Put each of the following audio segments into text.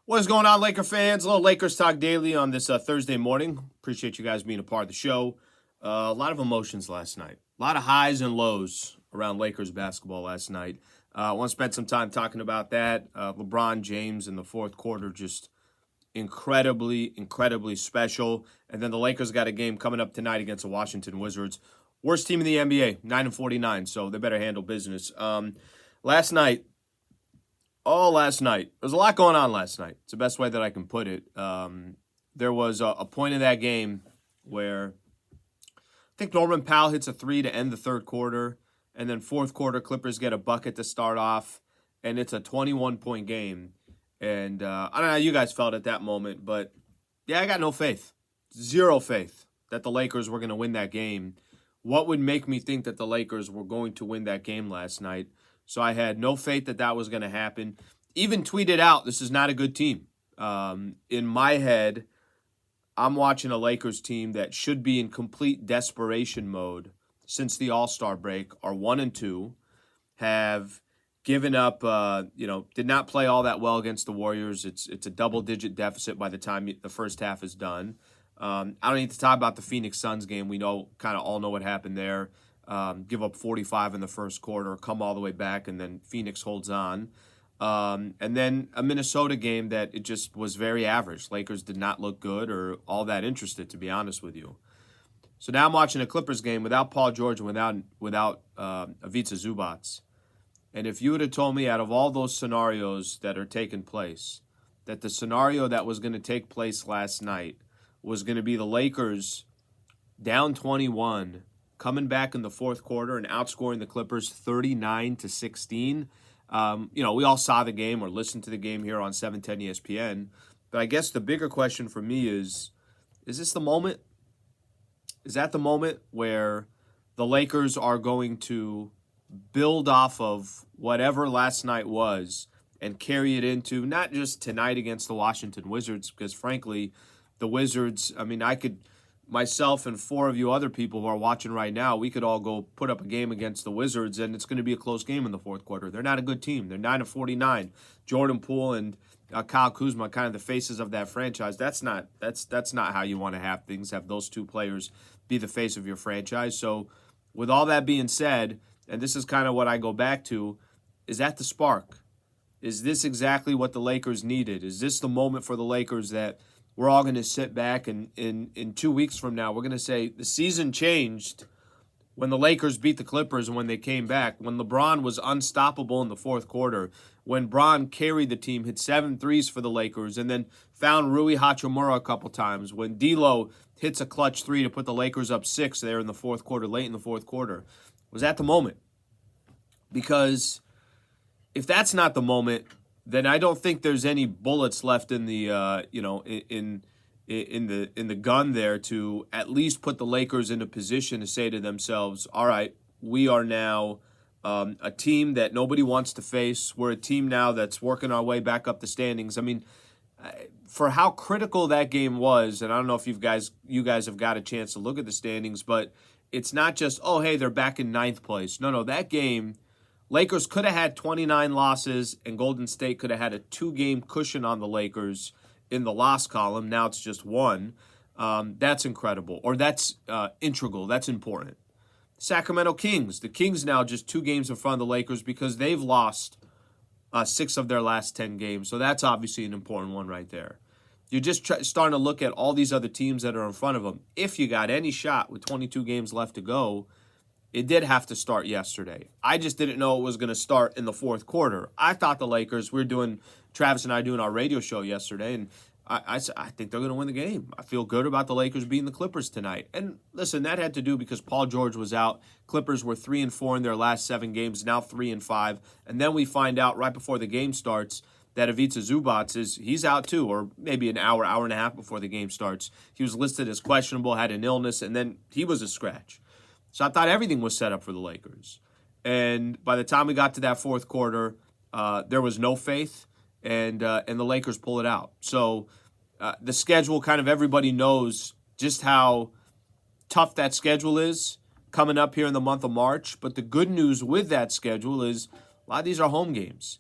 What is going on, Laker fans? A little Lakers Talk Daily on this Thursday morning. Appreciate you guys being a part of the show. A lot of emotions last night. A lot of highs and lows around Lakers basketball last night. I want to spend some time talking about that. LeBron James in the fourth quarter just incredibly special. And then the Lakers got a game coming up tonight against the Washington Wizards. Worst team in the NBA, 9-49, so they better handle business. Last night, there's a lot going on last night. It's the best way that I can put it. There was a point in that game where I think Norman Powell hits a three to end the third quarter, and then fourth quarter Clippers get a bucket to start off, and it's a 21-point game. And I don't know how you guys felt at that moment, but yeah, I got no faith. Zero faith that the Lakers were going to win that game. What would make me think that the Lakers were going to win that game last night? So I had no faith that that was going to happen. Even tweeted out, this is not a good team. In my head, I'm watching a Lakers team that should be in complete desperation mode since the All-Star break, are 1-2, have given up, did not play all that well against the Warriors. It's a double-digit deficit by the time the first half is done. I don't need to talk about the Phoenix Suns game. We all know what happened there. Give up 45 in the first quarter, come all the way back, and then Phoenix holds on. And then a Minnesota game that it just was very average. Lakers did not look good or all that interested, to be honest with you. So now I'm watching a Clippers game without Paul George and without Ivica Zubac. And if you would have told me out of all those scenarios that are taking place, that the scenario that was going to take place last night was going to be the Lakers down 21, coming back in the fourth quarter and outscoring the Clippers 39-16. We all saw the game or listened to the game here on 710 ESPN. But I guess the bigger question for me is this the moment? Is that the moment where the Lakers are going to build off of whatever last night was and carry it into not just tonight against the Washington Wizards, because frankly, the Wizards, myself and four of you other people who are watching right now, we could all go put up a game against the Wizards, and it's going to be a close game in the fourth quarter. They're not a good team. They're 9-49. Jordan Poole and Kyle Kuzma, kind of the faces of that franchise. That's not how you want to have things. Have those two players be the face of your franchise. So, with all that being said, and this is kind of what I go back to, is that the spark? Is this exactly what the Lakers needed? Is this the moment for the Lakers that we're all going to sit back and in 2 weeks from now, we're going to say the season changed when the Lakers beat the Clippers and when they came back, when LeBron was unstoppable in the fourth quarter, when Bron carried the team, hit 7 threes for the Lakers, and then found Rui Hachimura a couple times, when D'Lo hits a clutch three to put the Lakers up 6 there in the fourth quarter, late in the fourth quarter. Was that the moment? Because if that's not the moment, then I don't think there's any bullets left in the in the gun there to at least put the Lakers in a position to say to themselves, all right, we are now a team that nobody wants to face. We're a team now that's working our way back up the standings. I mean, for how critical that game was, and I don't know if you guys have got a chance to look at the standings, but it's not just, oh, hey, they're back in ninth place. No, that game, Lakers could have had 29 losses, and Golden State could have had a 2-game cushion on the Lakers in the loss column. Now it's just 1. That's incredible, or that's integral. That's important. Sacramento Kings. The Kings now just 2 games in front of the Lakers because they've lost 6 of their last 10 games. So that's obviously an important one right there. You're just starting to look at all these other teams that are in front of them. If you got any shot with 22 games left to go, it did have to start yesterday. I just didn't know it was going to start in the fourth quarter. I thought the Lakers, Travis and I doing our radio show yesterday, and I think they're going to win the game. I feel good about the Lakers beating the Clippers tonight. And listen, that had to do because Paul George was out. Clippers were 3-4 in their last 7 games, now 3-5. And then we find out right before the game starts that Ivica Zubac he's out too, or maybe an hour and a half before the game starts. He was listed as questionable, had an illness, and then he was a scratch. So I thought everything was set up for the Lakers. And by the time we got to that fourth quarter, there was no faith, and the Lakers pull it out. So the schedule, kind of everybody knows just how tough that schedule is coming up here in the month of March. But the good news with that schedule is a lot of these are home games.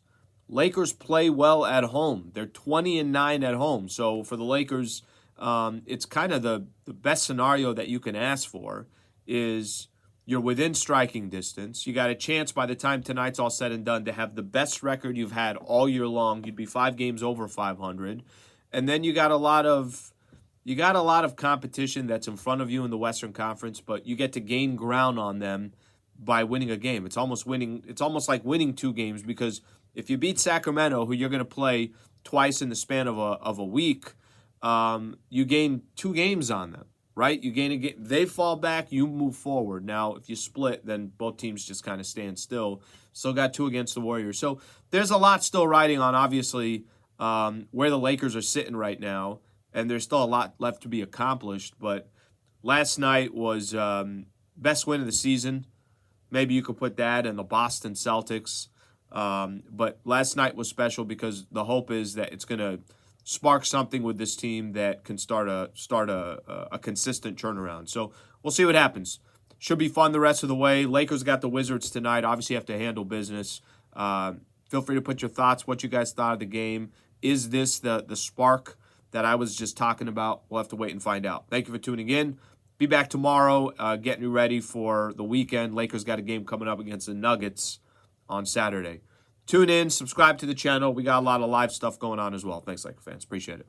Lakers play well at home. They're 20-9 at home. So for the Lakers, it's kind of the best scenario that you can ask for is you're within striking distance. You got a chance by the time tonight's all said and done to have the best record you've had all year long. You'd be 5 games over 500. And then you got a lot of competition that's in front of you in the Western Conference, but you get to gain ground on them by winning a game. It's almost like winning 2 games, because if you beat Sacramento, who you're going to play twice in the span of a week, you gain 2 games on them, right? You gain a game. They fall back, you move forward. Now, if you split, then both teams just kind of stand still. Still got 2 against the Warriors. So there's a lot still riding on, obviously, where the Lakers are sitting right now, and there's still a lot left to be accomplished. But last night was best win of the season. Maybe you could put that in the Boston Celtics. But last night was special because the hope is that it's going to spark something with this team that can start a consistent turnaround. So we'll see what happens. Should be fun the rest of the way. Lakers got the Wizards tonight. Obviously, have to handle business. Feel free to put your thoughts, what you guys thought of the game. Is this the spark that I was just talking about? We'll have to wait and find out. Thank you for tuning in. Be back tomorrow, getting you ready for the weekend. Lakers got a game coming up against the Nuggets on Saturday. Tune in, subscribe to the channel. We got a lot of live stuff going on as well. Thanks, Laker fans. Appreciate it.